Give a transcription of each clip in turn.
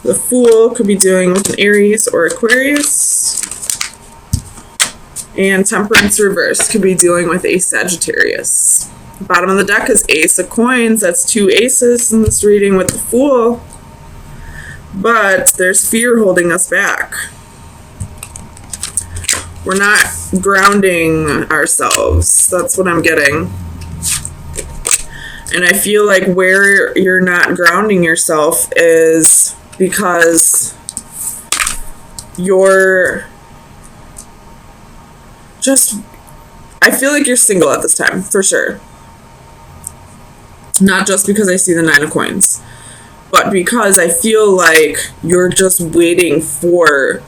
The Fool could be dealing with an Aries or Aquarius. And Temperance reverse could be dealing with a Sagittarius. The bottom of the deck is Ace of Coins. That's 2 aces in this reading with the Fool. But there's fear holding us back. We're not grounding ourselves. That's what I'm getting. And I feel like where you're not grounding yourself is because you're just, I feel like you're single at this time, for sure. Not just because I see the 9 of Coins, but because I feel like you're just waiting for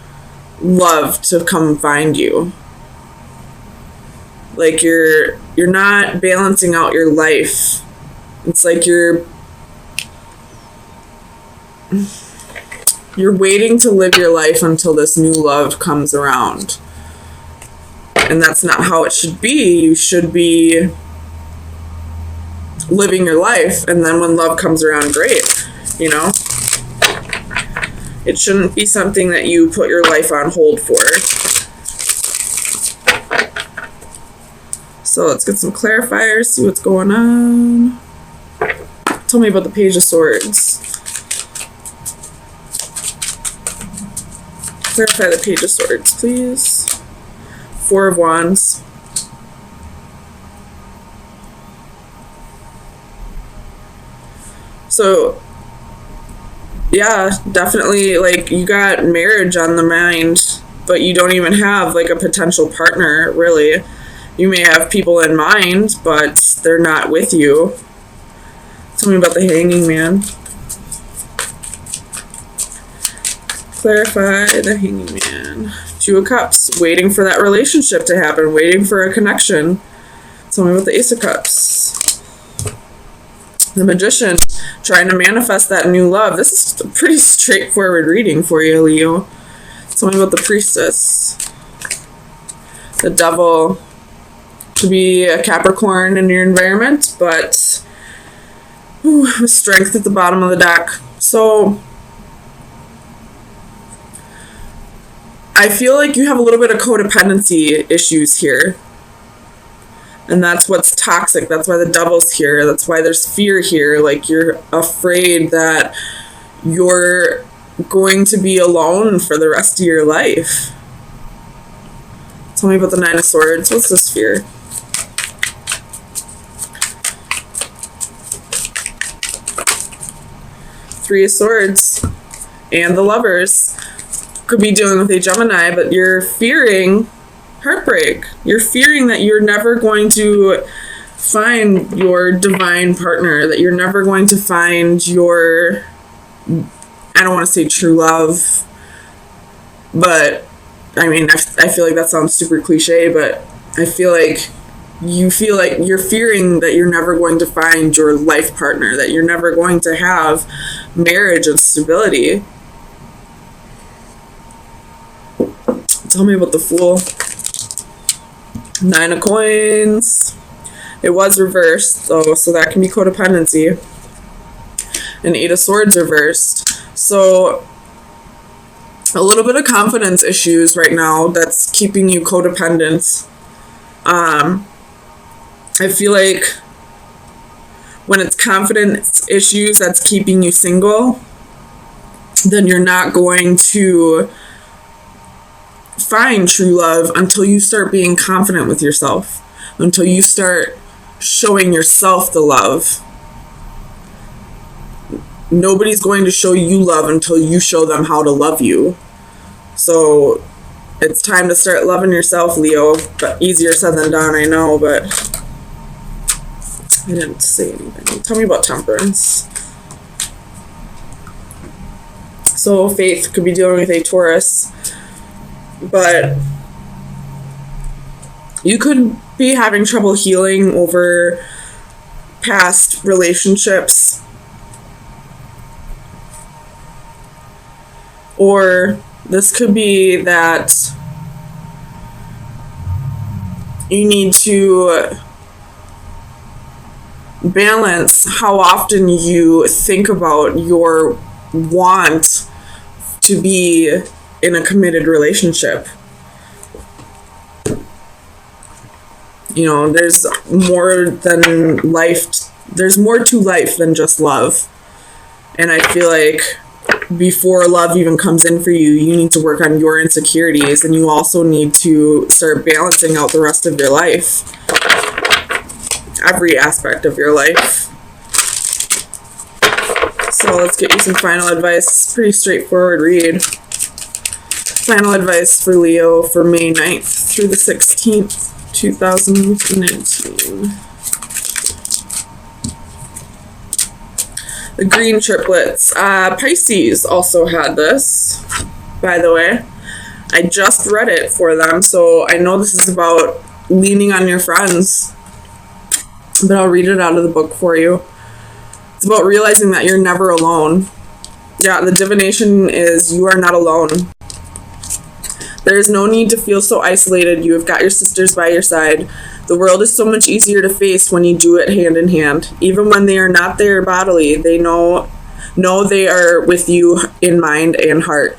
love to come find you. Like you're not balancing out your life. It's like you're waiting to live your life until this new love comes around. And that's not how it should be. You should be living your life, and then when love comes around, great, you know? It shouldn't be something that you put your life on hold for. So let's get some clarifiers, see what's going on. Tell me about the Page of Swords. Clarify the Page of Swords, please. 4 of Wands. So, yeah, definitely, like, you got marriage on the mind, but you don't even have, like, a potential partner, really. You may have people in mind, but they're not with you. Tell me about the Hanging Man. Clarify the Hanging Man. 2 of Cups, waiting for that relationship to happen, waiting for a connection. Tell me about the Ace of Cups. The Magician, trying to manifest that new love. This is a pretty straightforward reading for you, Leo. Tell me about the Priestess. The Devil, to be a Capricorn in your environment, but strength at the bottom of the deck. So I feel like you have a little bit of codependency issues here. And that's what's toxic. That's why the Devil's here. That's why there's fear here. Like, you're afraid that you're going to be alone for the rest of your life. Tell me about the 9 of Swords. What's this fear? Three of Swords. And the Lovers. Could be dealing with a Gemini, but you're fearing heartbreak. You're fearing that you're never going to find your divine partner, that you're never going to find your, I don't want to say true love, but I mean, I feel like that sounds super cliche, but I feel like you feel like you're fearing that you're never going to find your life partner, that you're never going to have marriage and stability. Tell me about the Fool. 9 of Coins. It was reversed, though, so that can be codependency. And 8 of Swords reversed. So, a little bit of confidence issues right now that's keeping you codependent. I feel like when it's confidence issues that's keeping you single, then you're not going to find true love until you start being confident with yourself, until you start showing yourself the love. Nobody's going to show you love until you show them how to love you. So it's time to start loving yourself, Leo. But easier said than done, I know, but I didn't say anything. Tell me about Temperance. So Faith could be dealing with a Taurus, but you could be having trouble healing over past relationships, or this could be that you need to balance how often you think about your want to be in a committed relationship. You know, there's more than life. There's more to life than just love. And I feel like before love even comes in for you, you need to work on your insecurities, and you also need to start balancing out the rest of your life. Every aspect of your life. So let's get you some final advice. Pretty straightforward read. Final advice for Leo for May 9th through the 16th, 2019. The green triplets. Pisces also had this, by the way. I just read it for them, so I know this is about leaning on your friends. But I'll read it out of the book for you. It's about realizing that you're never alone. Yeah, the divination is you are not alone. There is no need to feel so isolated. You have got your sisters by your side. The world is so much easier to face when you do it hand in hand. Even when they are not there bodily, they know they are with you in mind and heart.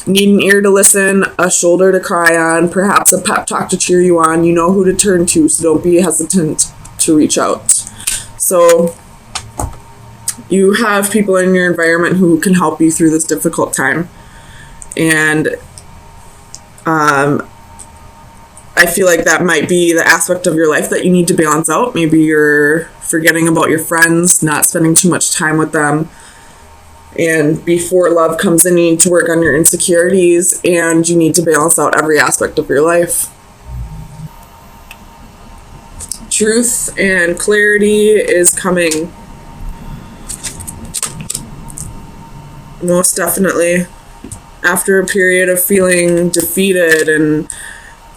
Need an ear to listen, a shoulder to cry on, perhaps a pep talk to cheer you on. You know who to turn to, so don't be hesitant to reach out. So you have people in your environment who can help you through this difficult time. And I feel like that might be the aspect of your life that you need to balance out. Maybe you're forgetting about your friends, not spending too much time with them. And before love comes in, you need to work on your insecurities, and you need to balance out every aspect of your life. Truth and clarity is coming. Most definitely. After a period of feeling defeated and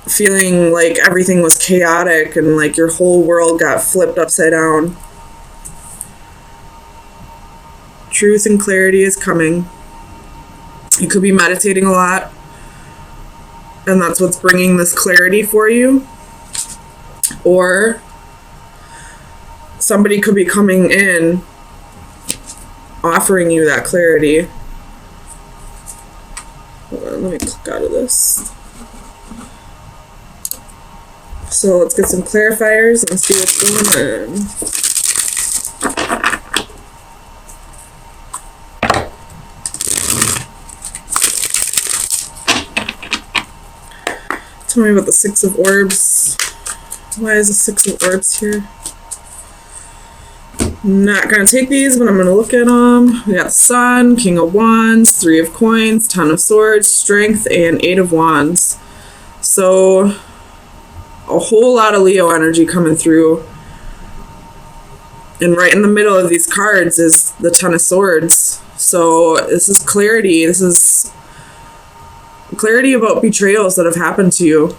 feeling like everything was chaotic and like your whole world got flipped upside down. Truth and clarity is coming. You could be meditating a lot, and that's what's bringing this clarity for you. Or somebody could be coming in offering you that clarity. Hold on, let me click out of this. So let's get some clarifiers and see what's going on. Tell me about the Six of Orbs. Why is the Six of Orbs here? I'm not going to take these, but I'm going to look at them. We got Sun, King of Wands, Three of Coins, Ten of Swords, Strength, and Eight of Wands. So, a whole lot of Leo energy coming through. And right in the middle of these cards is the Ten of Swords. So, this is clarity. This is clarity about betrayals that have happened to you.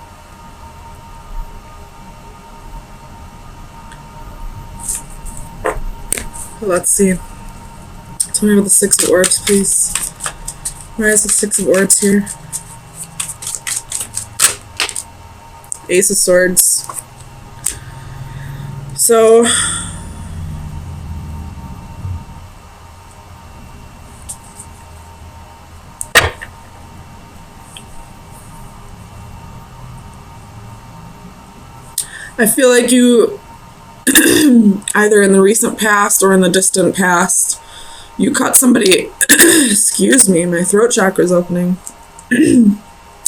Let's see. Tell me about the Six of Orbs, please. Why is the Six of Orbs here? Ace of Swords. So, I feel like you, either in the recent past or in the distant past, you caught somebody, excuse me, my throat chakra's opening. And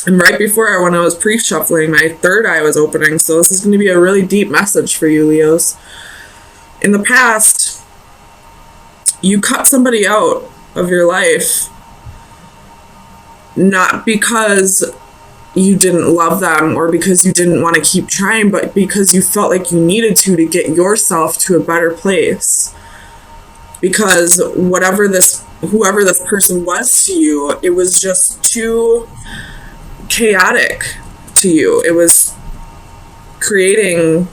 right before, when I was pre-shuffling, my third eye was opening, so this is going to be a really deep message for you, Leos. In the past, you cut somebody out of your life, not because you didn't love them or because you didn't want to keep trying, but because you felt like you needed to get yourself to a better place. Because whoever this person was to you, it was just too chaotic to you. It was creating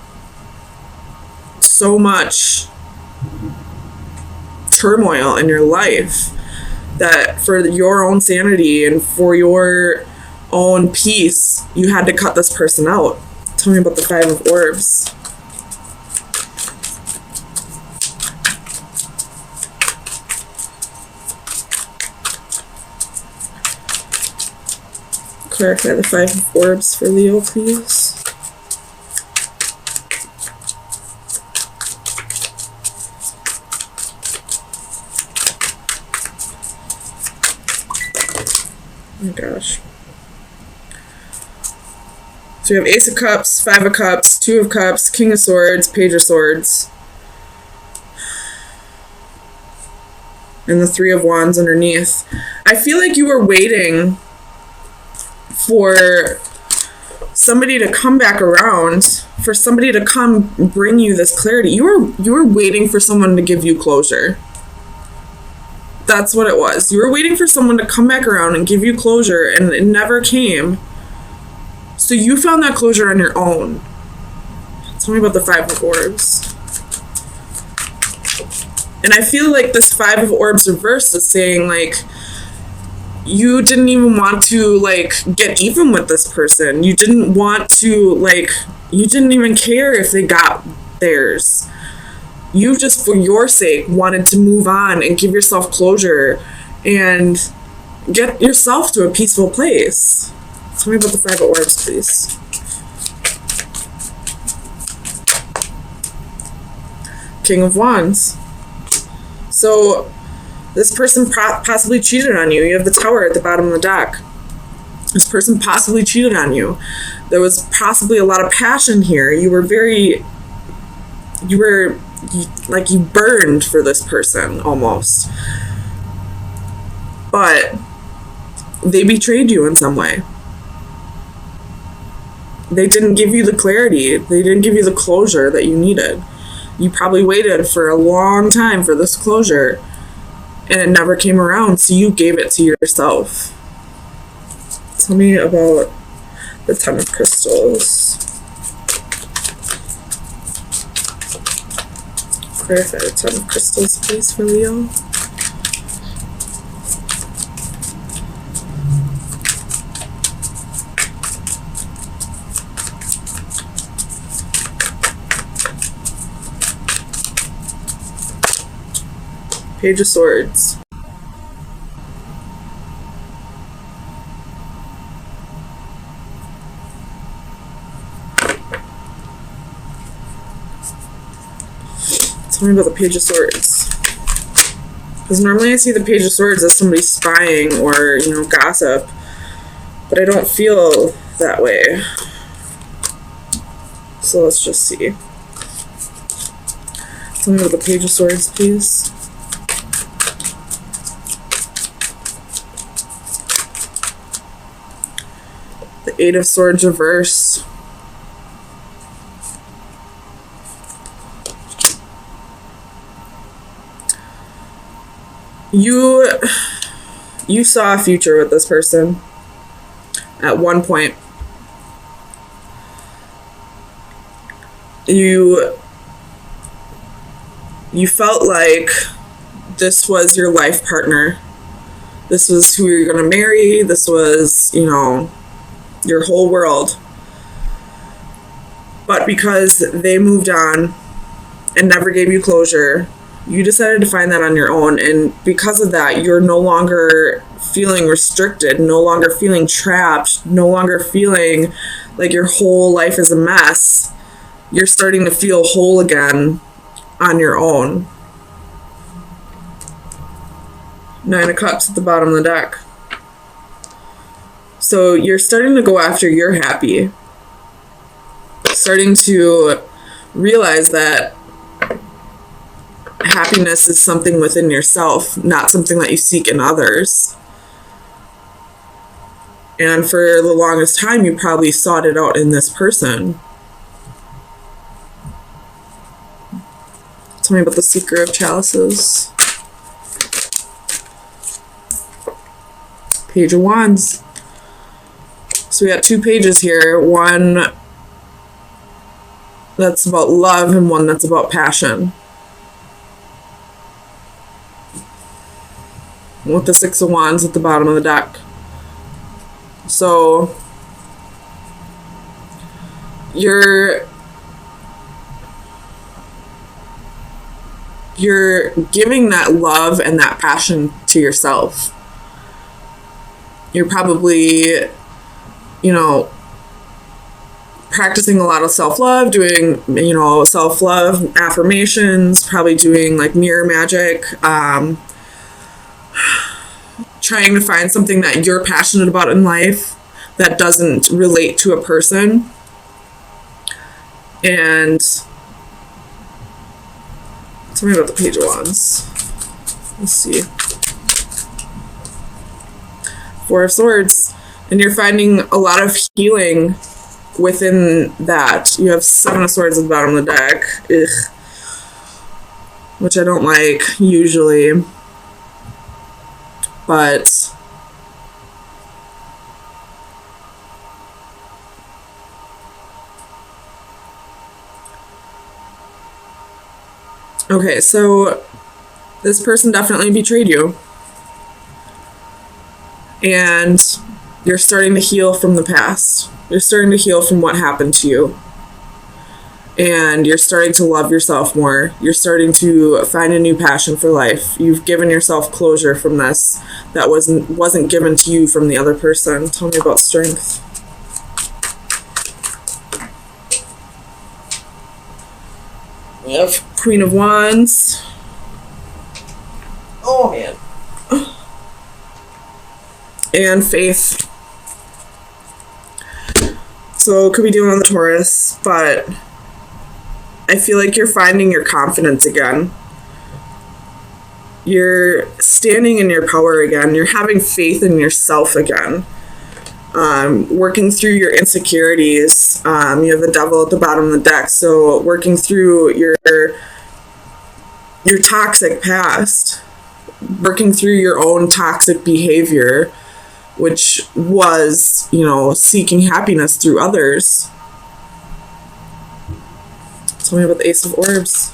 so much turmoil in your life that for your own sanity and for your own peace, you had to cut this person out. Tell me about the Five of Orbs. Clarify the Five of Orbs for Leo, please. Oh my gosh. So we have Ace of Cups, Five of Cups, Two of Cups, King of Swords, Page of Swords. And the Three of Wands underneath. I feel like you were waiting for somebody to come back around, for somebody to come bring you this clarity. You were waiting for someone to give you closure. That's what it was. You were waiting for someone to come back around and give you closure, and it never came. So you found that closure on your own. Tell me about the Five of Orbs. And I feel like this Five of Orbs reversed is saying, like, you didn't even want to, like, get even with this person. You didn't want to, like, you didn't even care if they got theirs. You just, for your sake, wanted to move on and give yourself closure and get yourself to a peaceful place. Tell me about the Five of Orbs, please. King of Wands. So this person possibly cheated on you. You have the Tower at the bottom of the deck. This person possibly cheated on you. There was possibly a lot of passion here. You burned for this person almost. But they betrayed you in some way. They didn't give you the clarity. They didn't give you the closure that you needed. You probably waited for a long time for this closure, and it never came around, so you gave it to yourself. Tell me about the Ten of Crystals. Clarify the Ten of Crystals, please, for Leo. Page of Swords. Tell me about the Page of Swords. Because normally I see the Page of Swords as somebody spying or, gossip. But I don't feel that way. So let's just see. Tell me about the Page of Swords, please. The Eight of Swords reversed. You saw a future with this person at one point. You felt like this was your life partner. This was who you're going to marry. This was, your whole world. But because they moved on and never gave you closure, you decided to find that on your own. And because of that, you're no longer feeling restricted, no longer feeling trapped, no longer feeling like your whole life is a mess. You're starting to feel whole again on your own. Nine of Cups at the bottom of the deck. So you're starting to go after your happy. Starting to realize that happiness is something within yourself, not something that you seek in others. And for the longest time, you probably sought it out in this person. Tell me about the Seeker of Chalices. Page of Wands. So we got two pages here. One that's about love and one that's about passion. With the Six of Wands at the bottom of the deck. So you're giving that love and that passion to yourself. You're probably you know, practicing a lot of self-love, doing, self-love affirmations, probably doing like mirror magic, trying to find something that you're passionate about in life that doesn't relate to a person. And tell me about the Page of Wands. Let's see. Four of Swords. And you're finding a lot of healing within that. You have Seven of Swords at the bottom of the deck. Ugh. Which I don't like usually. But okay, so this person definitely betrayed you. And you're starting to heal from the past. You're starting to heal from what happened to you. And you're starting to love yourself more. You're starting to find a new passion for life. You've given yourself closure from this that wasn't given to you from the other person. Tell me about strength. We have Queen of Wands. Oh, man. And faith. So it could be dealing with the Taurus, but I feel like you're finding your confidence again. You're standing in your power again. You're having faith in yourself again. Working through your insecurities. You have the Devil at the bottom of the deck, so working through your toxic past. Working through your own toxic behavior, which was, seeking happiness through others. Tell me about the Ace of Orbs.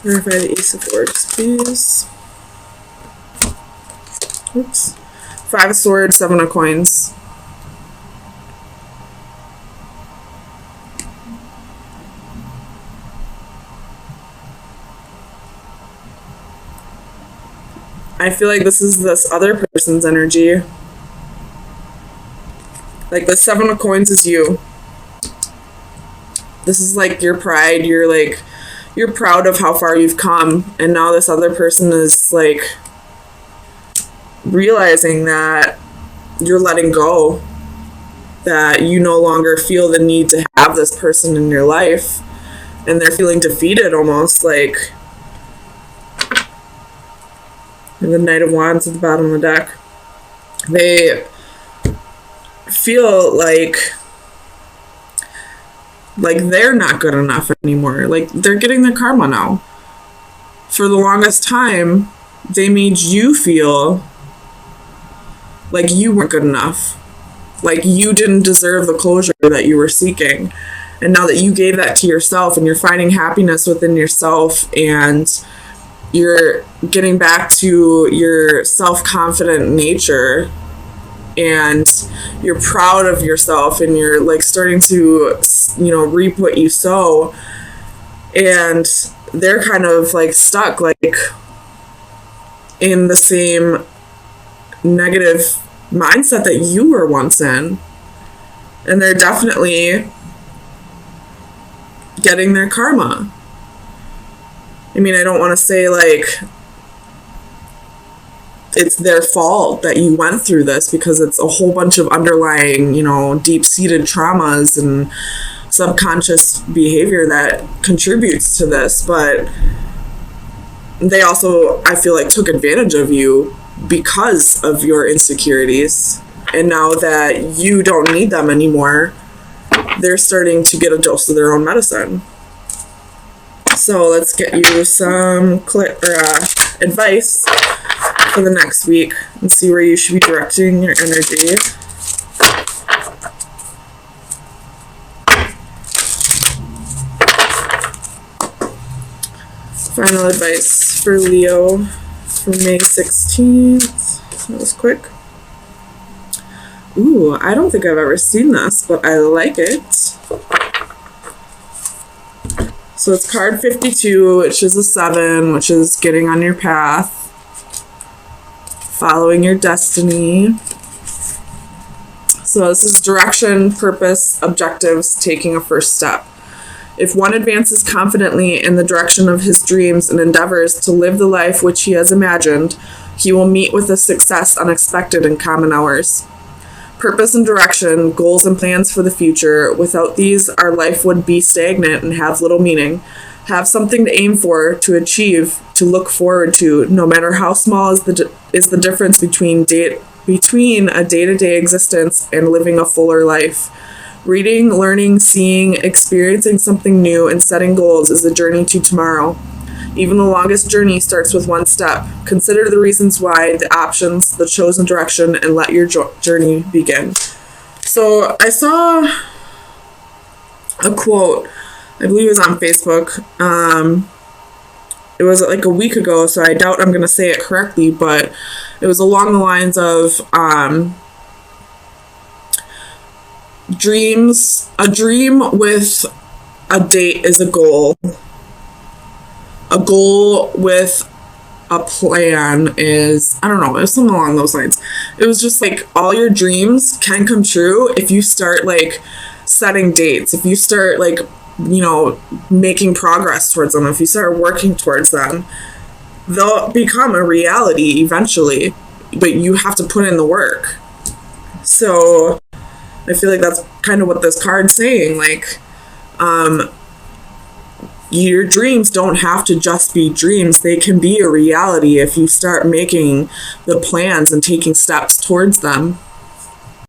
Clarify the Ace of Orbs, please. Oops. Five of Swords, Seven of Coins. I feel like this is this other person's energy. Like the Seven of Coins is you. This is like your pride. You're proud of how far you've come. And now this other person is like realizing that you're letting go. That you no longer feel the need to have this person in your life. And they're feeling defeated almost, like. And the Knight of Wands at the bottom of the deck. They feel like they're not good enough anymore. Like they're getting their karma now. For the longest time, they made you feel like you weren't good enough. Like you didn't deserve the closure that you were seeking. And now that you gave that to yourself and you're finding happiness within yourself and you're getting back to your self-confident nature and you're proud of yourself and you're like starting to, reap what you sow, and they're kind of like stuck like in the same negative mindset that you were once in, and they're definitely getting their karma. I mean, I don't want to say like it's their fault that you went through this, because it's a whole bunch of underlying, deep-seated traumas and subconscious behavior that contributes to this. But they also, I feel like, took advantage of you because of your insecurities. And now that you don't need them anymore, they're starting to get a dose of their own medicine. So let's get you some advice for the next week and see where you should be directing your energy. Final advice for Leo for May 16th. That was quick. Ooh, I don't think I've ever seen this, but I like it. So it's card 52, which is a 7, which is getting on your path. following your destiny. So this is direction, purpose, objectives, taking a first step. If one advances confidently in the direction of his dreams and endeavors to live the life which he has imagined, he will meet with a success unexpected in common hours. Purpose and direction, goals and plans for the future. Without these, our life would be stagnant and have little meaning. Have something to aim for, to achieve, to look forward to, no matter how small is the difference between a day-to-day existence and living a fuller life. Reading, learning, seeing, experiencing something new, and setting goals is a journey to tomorrow. Even the longest journey starts with one step. Consider the reasons why, the options, the chosen direction, and let your journey begin. So I saw a quote, I believe it was on Facebook. It was like a week ago, so I doubt I'm going to say it correctly, but it was along the lines of a dream with a date is a goal. A goal with a plan is, I don't know, it was something along those lines. It was just like all your dreams can come true if you start like setting dates, if you start like, you know, making progress towards them, if you start working towards them, they'll become a reality eventually, but you have to put in the work. So I feel like that's kind of what this card's saying. Like, your dreams don't have to just be dreams. They can be a reality if you start making the plans and taking steps towards them.